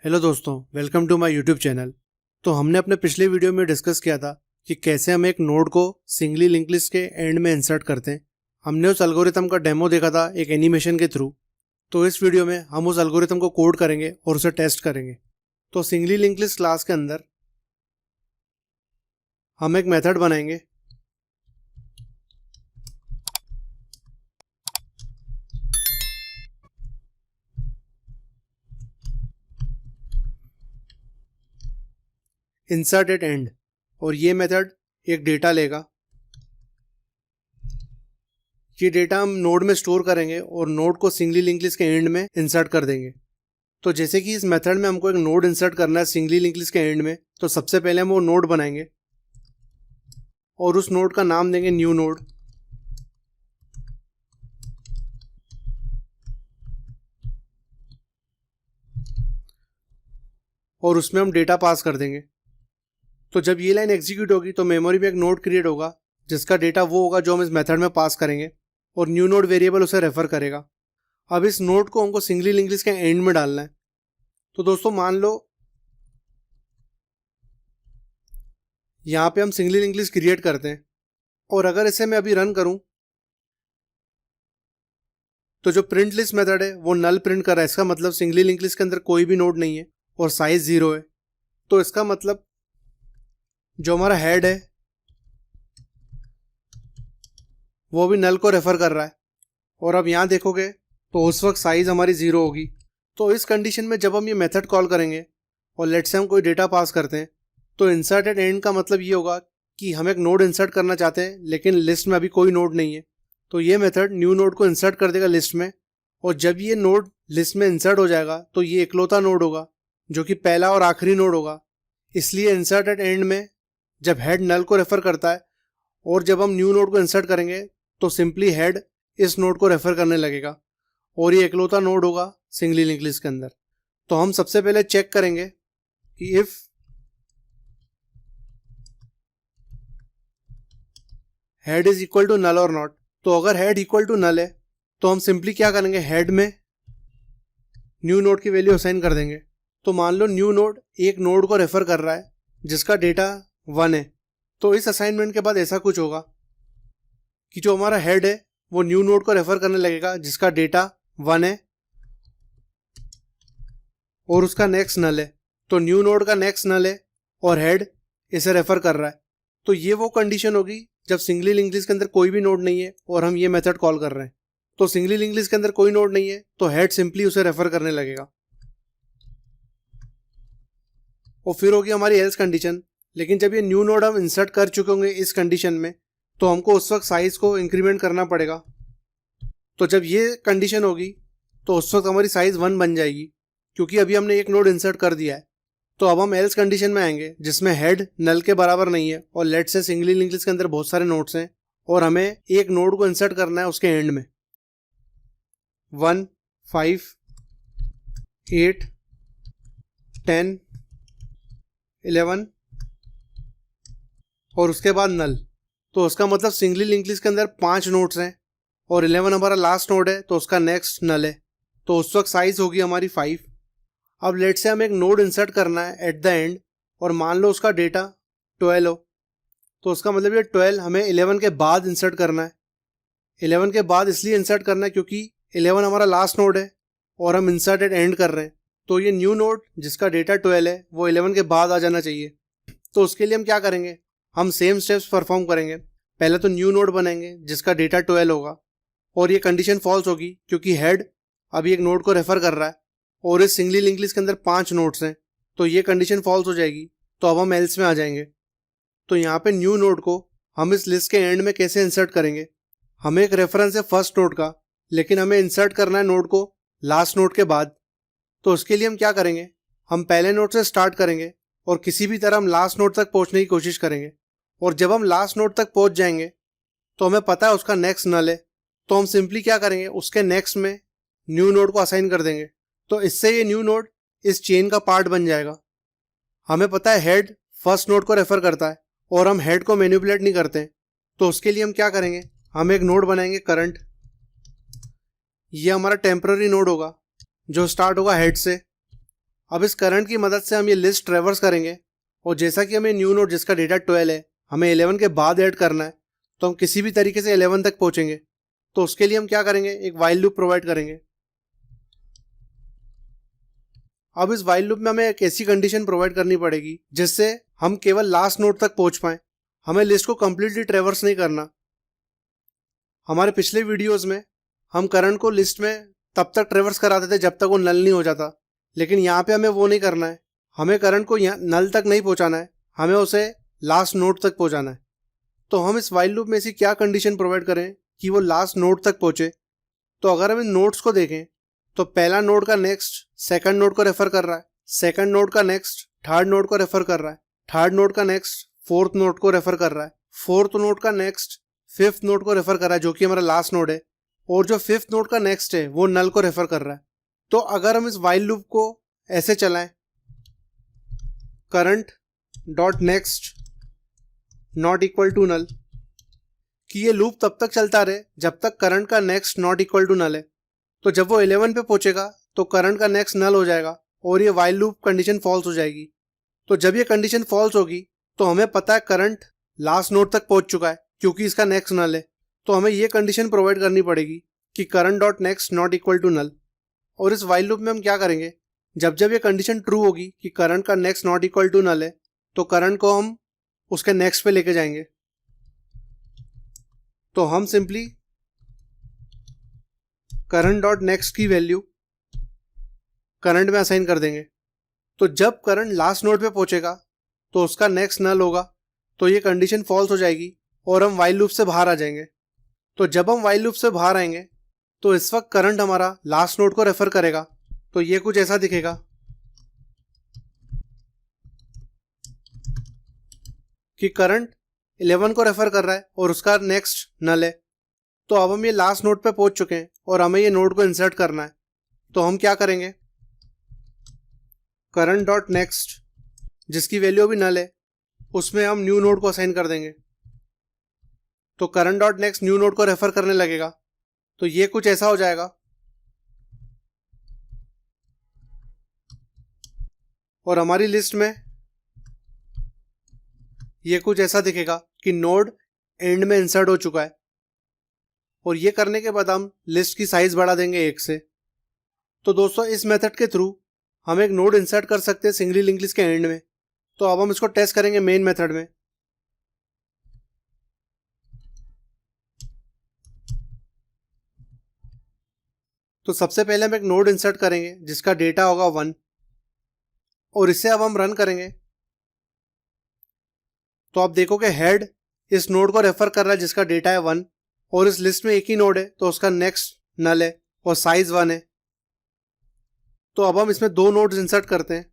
Hello दोस्तों, welcome to my YouTube channel. तो हमने अपने पिछले वीडियो में डिस्कस किया था कि कैसे हम एक नोड को सिंगली लिंक लिस्ट के एंड में इंसर्ट करते हैं। हमने उस एल्गोरिथम का डेमो देखा था एक एनिमेशन के थ्रू। तो इस वीडियो में हम उस एल्गोरिथम को कोड करेंगे और उसे टेस्ट करेंगे। तो सिंगली लिंक लिस्ट क्लास के अंदर हम एक मेथड बनाएंगे इंसर्ट एट एंड, और ये मेथड एक डेटा लेगा। ये डेटा हम नोड में स्टोर करेंगे और नोड को सिंगली लिंक लिस्ट के एंड में इंसर्ट कर देंगे। तो जैसे कि इस मेथड में हमको एक नोड इंसर्ट करना है सिंगली लिंक लिस्ट के एंड में, तो सबसे पहले हम वो नोड बनाएंगे और उस नोड का नाम देंगे न्यू नोड। और उसमें हम डेटा पास कर देंगे। तो जब ये लाइन एग्जीक्यूट होगी तो मेमोरी में एक नोड क्रिएट होगा जिसका डेटा वो होगा जो हम इस मेथड में पास करेंगे, और न्यू नोड वेरिएबल उसे रेफर करेगा। अब इस नोड को हमको सिंगली लिंक लिस्ट के एंड में डालना है। तो दोस्तों मान लो यहाँ पे हम सिंगली लिंक लिस्ट क्रिएट करते हैं, और अगर इसे मैं अभी रन करूं तो जो प्रिंट लिस्ट मेथड है वो नल प्रिंट कर रहा है। इसका मतलब सिंगली लिंक लिस्ट के अंदर कोई भी नोड नहीं है और साइज 0 है। तो इसका मतलब जो हमारा हेड है वो भी नल को रेफर कर रहा है। और अब यहाँ देखोगे तो उस वक्त साइज हमारी 0 होगी। तो इस कंडीशन में जब हम ये मेथड कॉल करेंगे और लेट से हम कोई डेटा पास करते हैं, तो इंसर्ट एट एंड का मतलब ये होगा कि हम एक नोड इंसर्ट करना चाहते हैं लेकिन लिस्ट में अभी कोई नोड नहीं है। तो ये मेथड न्यू नोड को इंसर्ट कर देगा लिस्ट में, और जब ये नोड लिस्ट में इंसर्ट हो जाएगा तो ये इकलौता नोड होगा जो कि पहला और आखिरी नोड होगा। इसलिए इंसर्ट एट एंड में जब हेड नल को रेफर करता है और जब हम न्यू नोड को इंसर्ट करेंगे तो सिंपली हेड इस नोड को रेफर करने लगेगा, और ये इकलौता नोड होगा सिंगली लिंक लिस्ट के अंदर। तो हम सबसे पहले चेक करेंगे कि if head is equal to null और नॉट। तो अगर हेड इक्वल टू नल है तो हम सिंपली क्या करेंगे, हेड में न्यू नोड की वैल्यू असाइन कर देंगे। तो मान लो न्यू नोड एक नोड को रेफर कर रहा है जिसका डेटा 1 है। तो इस असाइनमेंट के बाद ऐसा कुछ होगा कि जो हमारा हेड है वो न्यू नोड को रेफर करने लगेगा जिसका डेटा 1 है और उसका नेक्स्ट नल है। तो न्यू नोड का नेक्स्ट नल है और हेड इसे रेफर कर रहा है। तो ये वो कंडीशन होगी जब सिंगली लिंक लिस्ट के अंदर कोई भी नोड नहीं है और हम ये मेथड कॉल कर रहे हैं। तो सिंगली लिंक लिस्ट के अंदर कोई नोड नहीं है तो हेड सिंपली उसे रेफर करने लगेगा। और फिर होगी हमारी एल्स कंडीशन। लेकिन जब ये न्यू नोड हम इंसर्ट कर चुके होंगे इस कंडीशन में, तो हमको उस वक्त साइज को इंक्रीमेंट करना पड़ेगा। तो जब ये कंडीशन होगी तो उस वक्त हमारी साइज 1 बन जाएगी, क्योंकि अभी हमने एक नोड इंसर्ट कर दिया है। तो अब हम एल्स कंडीशन में आएंगे जिसमें हेड नल के बराबर नहीं है और लेट से सिंगली लिंक लिस्ट के अंदर बहुत सारे नोड्स हैं और हमें एक नोड को इंसर्ट करना है उसके एंड में। 1, 5, 8, 10, 11 और उसके बाद नल। तो उसका मतलब सिंगली लिंक लिस्ट के अंदर 5 नोड्स हैं और 11 हमारा लास्ट नोड है तो उसका नेक्स्ट नल है। तो उस वक्त साइज होगी हमारी 5। अब लेट से हमें एक नोड इंसर्ट करना है एट द एंड, और मान लो उसका डेटा 12 हो। तो उसका मतलब ये 12 हमें 11 के बाद इंसर्ट करना है। 11 के बाद इसलिए इंसर्ट करना है क्योंकि 11 हमारा लास्ट नोड है और हम इंसर्ट एट एंड कर रहे हैं। तो ये न्यू नोड जिसका डेटा 12 है वो 11 के बाद आ जाना चाहिए। तो उसके लिए हम क्या करेंगे, हम सेम स्टेप्स परफॉर्म करेंगे। पहले तो न्यू नोड बनाएंगे जिसका डेटा 12 होगा, और ये कंडीशन फॉल्स होगी क्योंकि हेड अभी एक नोड को रेफर कर रहा है और इस सिंगली लिंक लिस्ट के अंदर 5 नोड्स हैं। तो ये कंडीशन फॉल्स हो जाएगी। तो अब हम एल्स में आ जाएंगे। तो यहाँ पे न्यू नोड को हम इस लिस्ट के एंड में कैसे इंसर्ट करेंगे, हमें एक रेफरेंस है फर्स्ट नोड का, लेकिन हमें इंसर्ट करना है नोड को लास्ट नोड के बाद। तो उसके लिए हम क्या करेंगे, हम पहले नोड से स्टार्ट करेंगे और किसी भी तरह हम लास्ट नोड तक पहुंचने की कोशिश करेंगे। और जब हम लास्ट नोड तक पहुंच जाएंगे तो हमें पता है उसका नेक्स्ट नल है, तो हम सिंपली क्या करेंगे, उसके नेक्स्ट में न्यू नोड को असाइन कर देंगे। तो इससे ये न्यू नोड इस चेन का पार्ट बन जाएगा। हमें पता है हेड फर्स्ट नोड को रेफर करता है और हम हेड को मैनिपुलेट नहीं करते। तो उसके लिए हम क्या करेंगे, हम एक नोड बनाएंगे करंट। ये हमारा टेम्पररी नोड होगा जो स्टार्ट होगा हेड से। अब इस करंट की मदद से हम ये लिस्ट ट्रेवर्स करेंगे और जैसा कि हमें न्यू नोड जिसका डेटा 12 है हमें 11 के बाद ऐड करना है, तो हम किसी भी तरीके से 11 तक पहुंचेंगे। तो उसके लिए हम क्या करेंगे, एक वाइल लूप प्रोवाइड करेंगे। अब इस वाइल लूप में हमें एक ऐसी कंडीशन प्रोवाइड करनी पड़ेगी जिससे हम केवल लास्ट नोड तक पहुंच पाए, हमें लिस्ट को कंप्लीटली ट्रेवर्स नहीं करना। हमारे पिछले वीडियोस में हम करंट को लिस्ट में तब तक ट्रेवर्स कराते थे जब तक वो नल नहीं हो जाता, लेकिन यहाँ पे हमें वो नहीं करना है। हमें करंट को नल तक नहीं पहुँचाना है, हमें उसे लास्ट नोड तक पहुँचाना है। तो हम इस वाइल लूप में ऐसी क्या कंडीशन प्रोवाइड करें कि वो लास्ट नोड तक पहुँचे। तो अगर हम इन नोड्स को देखें तो पहला नोड का नेक्स्ट सेकंड नोड को रेफर कर रहा है, सेकंड नोड का नेक्स्ट थर्ड नोड को रेफर कर रहा है, थर्ड नोड का नेक्स्ट फोर्थ नोड को रेफर कर रहा है, फोर्थ नोड का नेक्स्ट फिफ्थ नोड को रेफर कर रहा है जो कि हमारा लास्ट नोड है, और जो फिफ्थ नोड का नेक्स्ट है वो नल को रेफर कर रहा है। तो अगर हम इस वाइल लूप को ऐसे चलाएं, current dot next not equal to null, कि ये लूप तब तक चलता रहे जब तक करंट का next not equal to null है। तो जब वो 11 पे पहुंचेगा तो करंट का नेक्स्ट नल हो जाएगा और ये वाइल लूप कंडीशन फॉल्स हो जाएगी। तो जब ये कंडीशन फॉल्स होगी तो हमें पता है करंट लास्ट नोड तक पहुंच चुका है क्योंकि इसका नेक्स्ट नल है। तो हमें ये कंडीशन प्रोवाइड करनी पड़ेगी कि current dot next not equal to null. और इस वाइल लूप में हम क्या करेंगे, जब जब ये कंडीशन ट्रू होगी कि करंट का next not equal to null है तो करंट को हम उसके नेक्स्ट पे लेके जाएंगे। तो हम सिंपली करंट डॉट नेक्स्ट की वैल्यू करंट में असाइन कर देंगे। तो जब करंट लास्ट नोड पे पहुंचेगा तो उसका नेक्स्ट नल होगा, तो ये कंडीशन फॉल्स हो जाएगी और हम वाइल लूप से बाहर आ जाएंगे। तो जब हम वाइल लूप से बाहर आएंगे तो इस वक्त करंट हमारा लास्ट नोड को रेफर करेगा। तो ये कुछ ऐसा दिखेगा कि करंट 11 को रेफर कर रहा है और उसका नेक्स्ट नल है। तो अब हम ये लास्ट नोड पे पहुंच चुके हैं और हमें ये नोड को इंसर्ट करना है। तो हम क्या करेंगे, करंट डॉट नेक्स्ट जिसकी वैल्यू भी नल है उसमें हम न्यू नोड को असाइन कर देंगे। तो current dot next new node को रेफर करने लगेगा। तो ये कुछ ऐसा हो जाएगा और हमारी लिस्ट में ये कुछ ऐसा दिखेगा कि नोड एंड में इंसर्ट हो चुका है। और ये करने के बाद हम लिस्ट की साइज बढ़ा देंगे 1 से। तो दोस्तों इस मेथड के थ्रू हम एक नोड इंसर्ट कर सकते हैं सिंगली लिंक्ड लिस्ट के एंड में। तो अब हम इसको टेस्ट करेंगे मेन मेथड में। तो सबसे पहले हम एक नोड इंसर्ट करेंगे जिसका डेटा होगा 1 और इसे अब हम रन करेंगे। तो आप देखोगे हेड इस नोड को रेफर कर रहा है जिसका डेटा है 1 और इस लिस्ट में एक ही नोड है तो उसका नेक्स्ट नल है और साइज 1 है। तो अब हम इसमें 2 नोड्स इंसर्ट करते हैं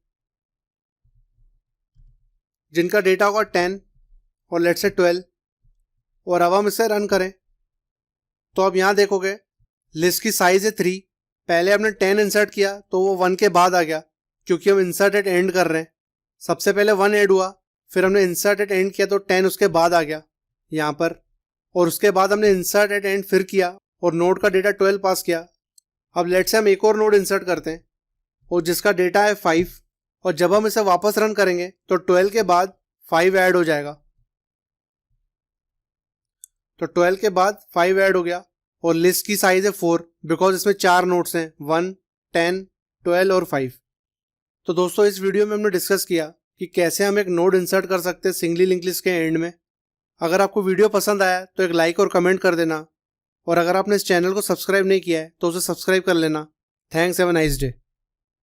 जिनका डेटा होगा 10 और लेट्स से 12 और अब हम इसे रन करें। तो अब यहां देखोगे लिस्ट की साइज है 3। पहले हमने 10 इंसर्ट किया तो वो 1 के बाद आ गया क्योंकि हम इंसर्ट एट एंड कर रहे हैं। सबसे पहले 1 ऐड हुआ, फिर हमने इंसर्ट एट एंड किया तो 10 उसके बाद आ गया यहाँ पर, और उसके बाद हमने इंसर्ट एट एंड फिर किया और नोड का डेटा 12 पास किया। अब लेट्स से हम एक और नोड इंसर्ट करते हैं और जिसका डेटा है 5 और जब हम इसे वापस रन करेंगे तो 12 के बाद 5 ऐड हो जाएगा। तो 12 के बाद 5 ऐड हो गया और लिस्ट की साइज है 4 बिकॉज इसमें 4 नोड्स हैं 1, 10, 12 और 5। तो दोस्तों इस वीडियो में हमने डिस्कस किया कि कैसे हम एक नोड इंसर्ट कर सकते हैं सिंगली लिंक्ड लिस्ट के एंड में। अगर आपको वीडियो पसंद आया तो एक लाइक और कमेंट कर देना, और अगर आपने इस चैनल को सब्सक्राइब नहीं किया है तो उसे सब्सक्राइब कर लेना। Thanks, have a nice day.